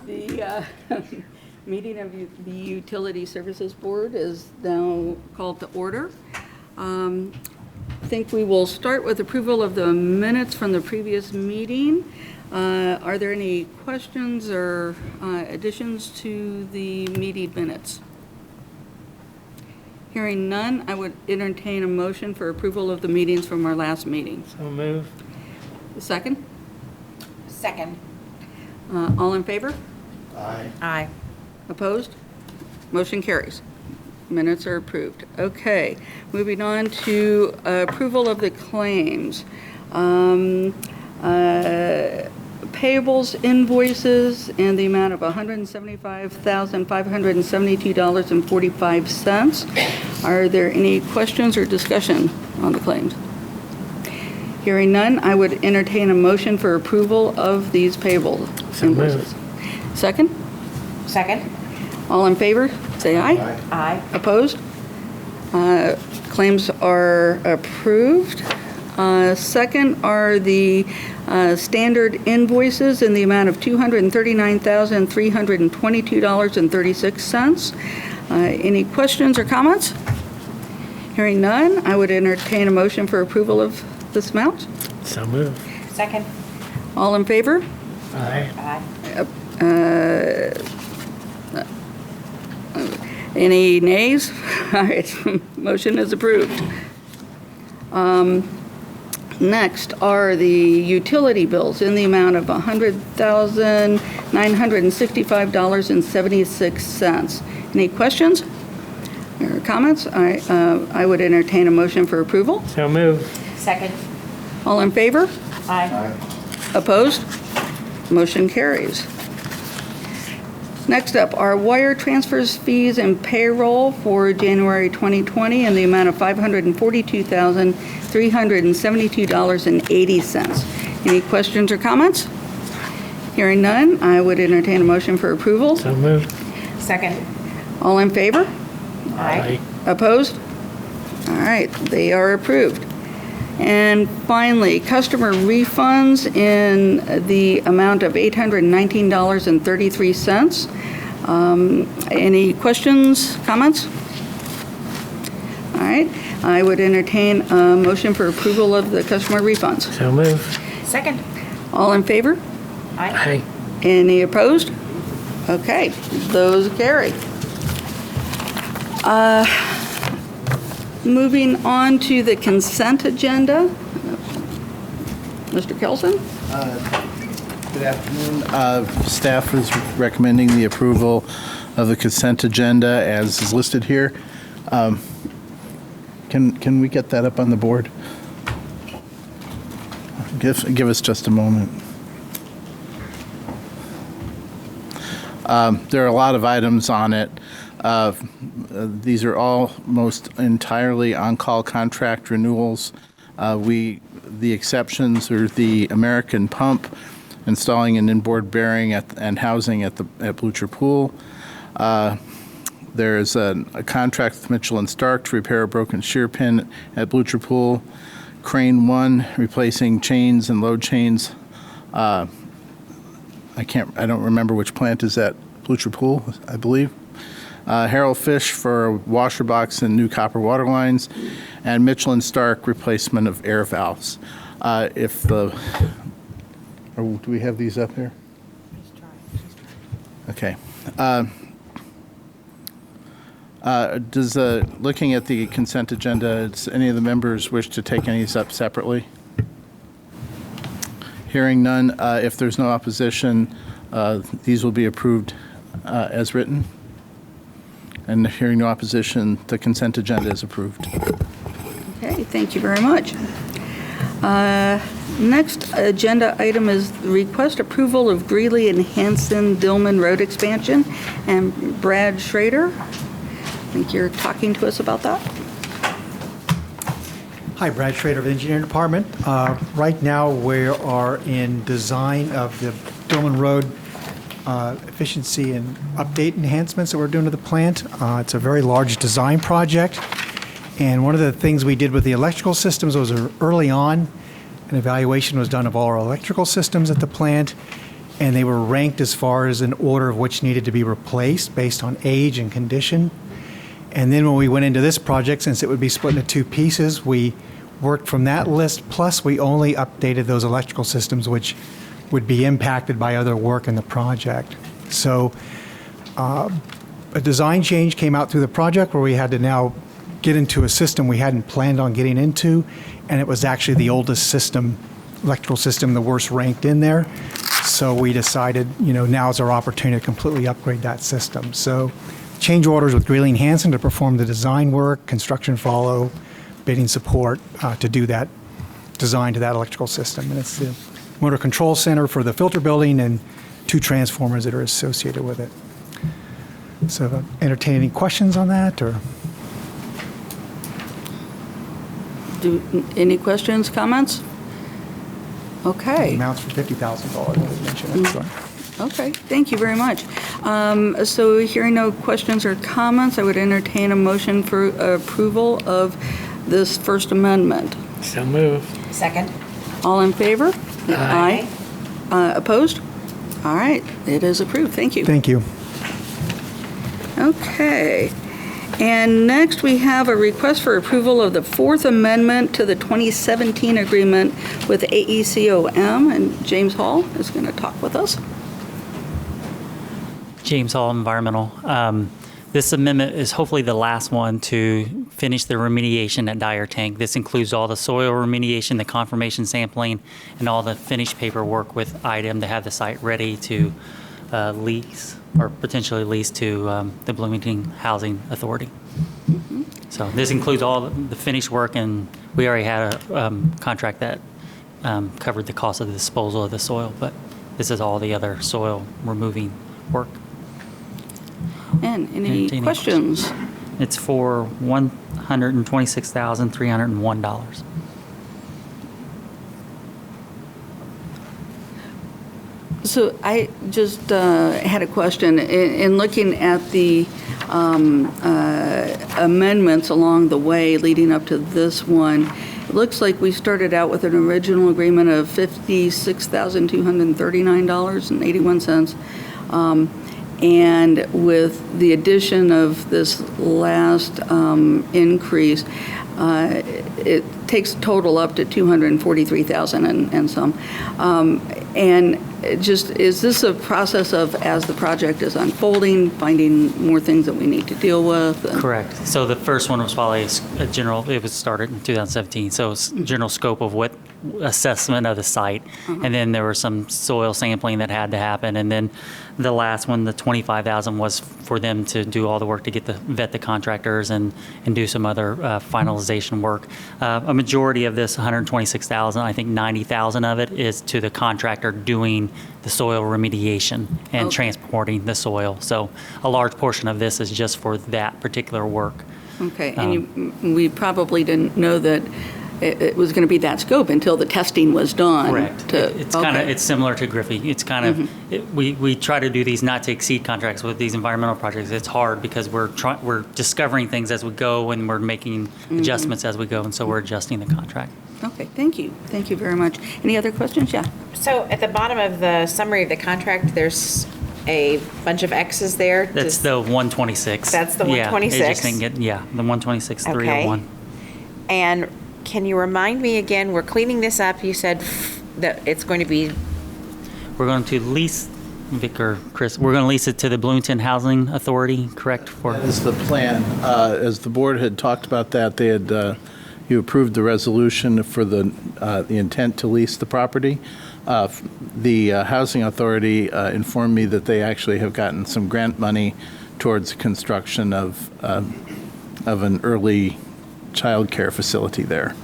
The meeting of the Utility Services Board is now called to order. I think we will start with approval of the minutes from the previous meeting. Are there any questions or additions to the meeting minutes? Hearing none, I would entertain a motion for approval of the meetings from our last meeting. So moved. Second? Second. All in favor? Aye. Aye. Opposed? Motion carries. Minutes are approved. Okay, moving on to approval of the claims. Payables invoices in the amount of $175,572.45. Are there any questions or discussion on the claims? Hearing none, I would entertain a motion for approval of these payable invoices. Second? Second. All in favor, say aye. Aye. Opposed? Claims are approved. Second are the standard invoices in the amount of $239,322.36. Any questions or comments? Hearing none, I would entertain a motion for approval of this amount. So moved. Second. All in favor? Aye. Aye. Any nays? All right, motion is approved. Next are the utility bills in the amount of $100,965.76. Any questions or comments? I would entertain a motion for approval. So moved. Second. All in favor? Aye. Opposed? Motion carries. Next up are wire transfers, fees, and payroll for January 2020 in the amount of $542,372.80. Any questions or comments? Hearing none, I would entertain a motion for approval. So moved. Second. All in favor? Aye. Opposed? All right, they are approved. And finally, customer refunds in the amount of $819.33. Any questions, comments? All right, I would entertain a motion for approval of the customer refunds. So moved. Second. All in favor? Aye. Aye. Any opposed? Okay, those carry. Moving on to the consent agenda. Mr. Kelson? Good afternoon. Staff is recommending the approval of the consent agenda as is listed here. Can we get that up on the board? Give us just a moment. There are a lot of items on it. These are almost entirely on-call contract renewals. The exceptions are the American Pump, installing an inboard bearing and housing at Blucher Pool. There's a contract with Mitchell & Stark to repair a broken shear pin at Blucher Pool. Crane 1, replacing chains and load chains. I don't remember which plant is at Blucher Pool, I believe. Harold Fish for a washer box and new copper water lines, and Mitchell & Stark replacement of air valves. Do we have these up here? Okay. Looking at the consent agenda, does any of the members wish to take any up separately? Hearing none, if there's no opposition, these will be approved as written. And hearing no opposition, the consent agenda is approved. Okay, thank you very much. Next agenda item is the request approval of Greeley and Hanson-Dillman Road expansion. And Brad Schrader, I think you're talking to us about that. Hi, Brad Schrader of the Engineering Department. Right now, we are in design of the Tillman Road efficiency and update enhancements that we're doing to the plant. It's a very large design project. And one of the things we did with the electrical systems was early on, an evaluation was done of all our electrical systems at the plant. and they were ranked as far as an order of which needed to be replaced based on age and condition. And then when we went into this project, since it would be split into two pieces, we worked from that list, plus we only updated those electrical systems which would be impacted by other work in the project. So a design change came out through the project where we had to now get into a system we hadn't planned on getting into, and it was actually the oldest system, electrical system, the worst ranked in there. So we decided, now is our opportunity to completely upgrade that system. So change orders with Greeley Hansen to perform the design work, construction follow, bidding support to do that design to that electrical system. And it's the motor control center for the filter building and 2 transformers that are associated with it. So entertain any questions on that, or? Any questions, comments? Okay. Amounts for $50,000, as mentioned. Sorry. Okay, thank you very much. So hearing no questions or comments, I would entertain a motion for approval of this First Amendment. So move. Second. All in favor? Aye. Opposed? All right, it is approved. Thank you. Thank you. Okay. And next, we have a request for approval of the Fourth Amendment to the 2017 agreement with AECOM, and James Hall is going to talk with us. James Hall, Environmental. This amendment is hopefully the last one to finish the remediation at Dyer Tank. This includes all the soil remediation, the confirmation sampling, and all the finished paperwork with IDEM to have the site ready to lease or potentially lease to the Bloomington Housing Authority. So this includes all the finished work, and we already had a contract that covered the cost of the disposal of the soil, but this is all the other soil removing work. And any Entertaining questions? It's for $126,301. So I just had a question. In looking at the amendments along the way leading up to this one, it looks like we started out with an original agreement of $56,239.81. And with the addition of this last increase, it takes total up to $243,000 and some. And just, is this a process of, as the project is unfolding, finding more things that we need to deal with? Correct. So the first one was probably a general, it was started in 2017, so it's general scope of what assessment of the site. And then there was some soil sampling that had to happen. And then the last one, the 25,000, was for them to do all the work to get vet the contractors and do some other finalization work. A majority of this 126,000, I think 90,000 of it is to the contractor doing the soil remediation and transporting the soil. So a large portion of this is just for that particular work. Okay, and we probably didn't know that it was going to be that scope until the testing was done. Correct. It's kind of, it's similar to Griffey. It's kind of, we try to do these not to exceed contracts with these environmental projects. It's hard because we're discovering things as we go, and we're making adjustments as we go, and so we're adjusting the contract. Okay, thank you. Thank you very much. Any other questions? Yeah. So at the bottom of the summary of the contract, there's a bunch of X's there. That's the 126. That's the Yeah, 126. it just didn't get, the 126,301. And can you remind me again, we're cleaning this up, you said that it's going to be, We're going to lease, Vic or Chris, we're going to lease it to the Bloomington Housing Authority, correct? That is the plan. As the board had talked about that, they had, you approved the resolution for the intent to lease the property. The Housing Authority informed me that they actually have gotten some grant money towards construction of an early child care facility there.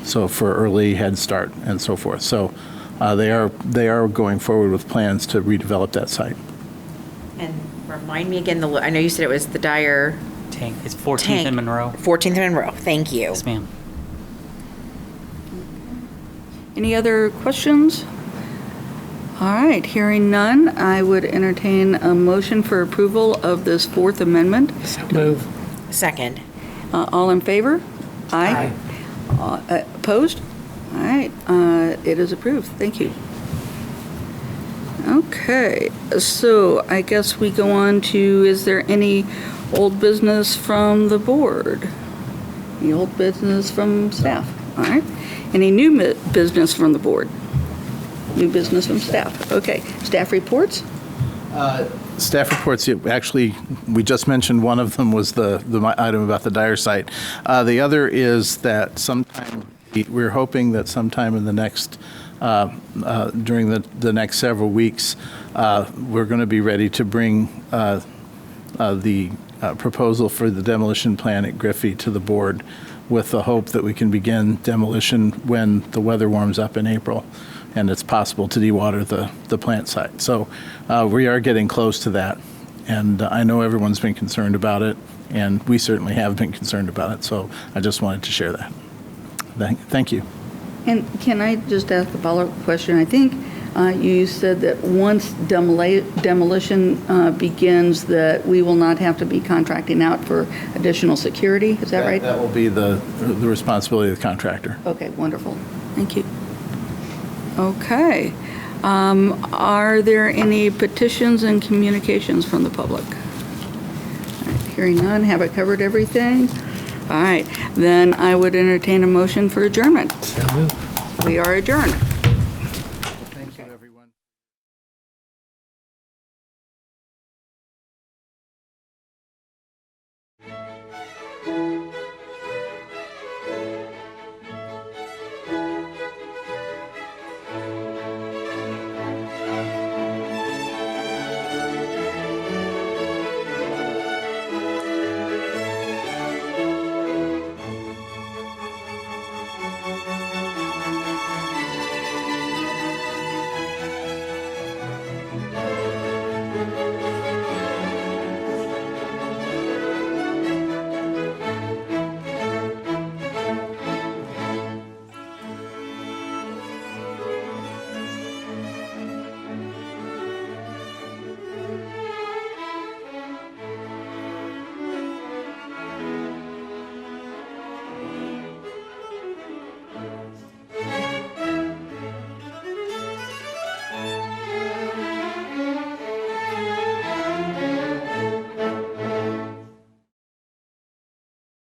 So for early Head Start and so forth. So they are going forward with plans to redevelop that site. and remind me again, I know you said it was the Dyer Tank, it's 14th Tank. and Monroe. 14th and Monroe, thank you. Yes, ma'am. Any other questions? All right, hearing none, I would entertain a motion for approval of this Fourth Amendment. So move. Second. All in favor? Aye. Opposed? All right, it is approved. Thank you. Okay, so I guess we go on to, is there any old business from the board? Any old business from staff? All right. Any new business from the board? New business from staff. Okay. Staff reports? Staff reports, actually, we just mentioned one of them was the item about the Dyer site. The other is that we're hoping that sometime in the next, during the next several weeks, we're going to be ready to bring the proposal for the demolition plan at Griffey to the board with the hope that we can begin demolition when the weather warms up in April and it's possible to dewater the plant site. So we are getting close to that. And I know everyone's been concerned about it, and we certainly have been concerned about it. So I just wanted to share that. Thank you. And can I just ask a follow-up question? I think you said that once demolition begins, that we will not have to be contracting out for additional security. Is that right? That will be the responsibility of the contractor. Okay, wonderful. Thank you. Okay. Are there any petitions and communications from the public? All right, hearing none, have I covered everything? All right, then I would entertain a motion for adjournment. So moved. We are adjourned.